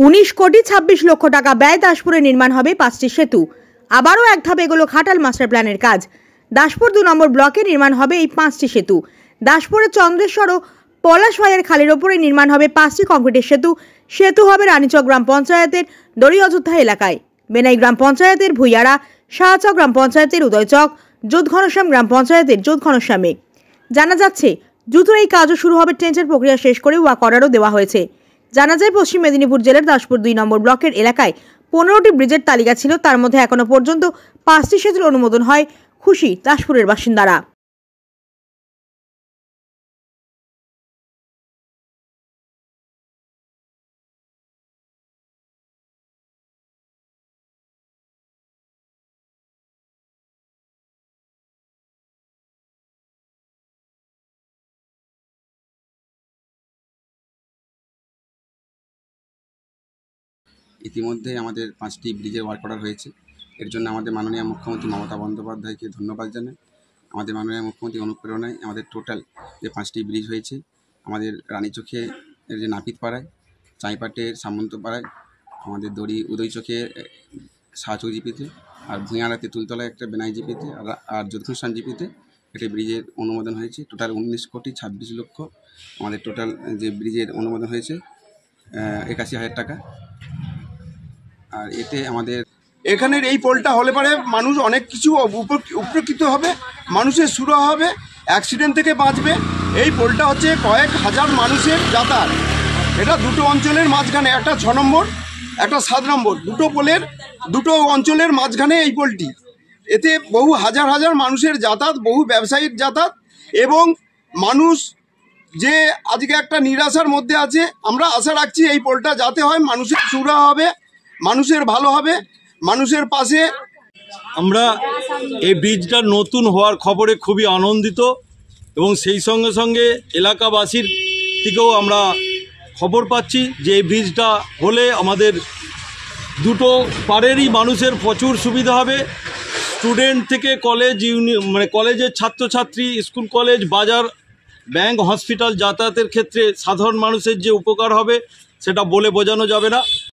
19 কোটি 26 লক্ষ টাকা ব্যয় দাসপুরে নির্মাণ হবে 5টি সেতু। আবারও এক ধাপ এগোলো ঘাটাল মাস্টার প্ল্যানের কাজ। দাসপুর 2 নম্বর ব্লকে নির্মাণ হবে এই 5টি সেতু। দাসপুরের চন্দ্রেশ্বর ও পলাশভাইয়ের খালের ওপরে নির্মাণ হবে 5টি কংক্রিটের সেতু। সেতু হবে রানীচক গ্রাম পঞ্চায়েতের দড়ি অযোধ্যা এলাকায়, বেনাই গ্রাম পঞ্চায়েতের ভুইয়ারা, শাহচক গ্রাম পঞ্চায়েতের উদয়চক, যোধঘনশ্যাম গ্রাম পঞ্চায়েতের যোধঘনশ্যামে। জানা যাচ্ছে দ্রুত এই কাজও শুরু হবে। টেন্ডার প্রক্রিয়া শেষ করে ওয়াক অর্ডারও দেওয়া হয়েছে। জানা যায় পশ্চিম মেদিনীপুর জেলার দাসপুর 2 নম্বর ব্লকের এলাকায় 15টি ব্রিজের তালিকা ছিল, তার মধ্যে এখনো পর্যন্ত 5টি সেতুর অনুমোদন হয়। খুশি দাসপুরের বাসিন্দারা। ইতিমধ্যে আমাদের 5টি ব্রিজের ওয়ার্ক অর্ডার হয়েছে। এর জন্য আমাদের মাননীয় মুখ্যমন্ত্রী মমতা বন্দ্যোপাধ্যায়কে ধন্যবাদ জানাই। আমাদের মাননীয় মুখ্যমন্ত্রী অনুপ্রেরণায় আমাদের টোটাল যে 5টি ব্রিজ হয়েছে, আমাদের রানীচোখে যে নাপিতপাড়ায়, চাইপাটের সামন্তপাড়ায়, আমাদের দড়ি উদয়চোখে শাহচক জিপিতে, আর ভুঁইয়ারাতে তুলতলায় একটা বেনাই জিপিতে, আর যোধঘনশ্যাম জিপিতে একটি ব্রিজের অনুমোদন হয়েছে। টোটাল 19 কোটি 26 লক্ষ আমাদের টোটাল যে ব্রিজের অনুমোদন হয়েছে 81,000 টাকা। আর এতে আমাদের এখানের এই পোলটা হলে পরে মানুষ অনেক কিছু উপকৃত হবে, মানুষের সুরাহা হবে, অ্যাক্সিডেন্ট থেকে বাঁচবে। এই পোলটা হচ্ছে কয়েক হাজার মানুষের যাতায়াত। এটা দুটো অঞ্চলের মাঝখানে, একটা 6 নম্বর, একটা 7 নম্বর, দুটো অঞ্চলের মাঝখানে এই পোলটি। এতে বহু হাজার হাজার মানুষের যাতায়াত, বহু ব্যবসায়ীর যাতায়াত, এবং মানুষ যে আজকে একটা নিরাশার মধ্যে আছে, আমরা আশা রাখছি এই পোলটা যাতে হয়, মানুষের সুরাহা হবে, মানুষের ভালো হবে, মানুষের পাশে। আমরা এই ব্রিজটা নতুন হওয়ার খবরে খুবই আনন্দিত, এবং সেই সঙ্গে সঙ্গে এলাকাবাসীর থেকেও আমরা খবর পাচ্ছি যে এই ব্রিজটা হলে আমাদের দুটো পাড়েরই মানুষের প্রচুর সুবিধা হবে। স্টুডেন্ট থেকে কলেজ, কলেজের ছাত্রছাত্রী, স্কুল কলেজ, বাজার, ব্যাংক, হসপিটাল যাতায়াতের ক্ষেত্রে সাধারণ মানুষের যে উপকার হবে সেটা বলে বোঝানো যাবে না।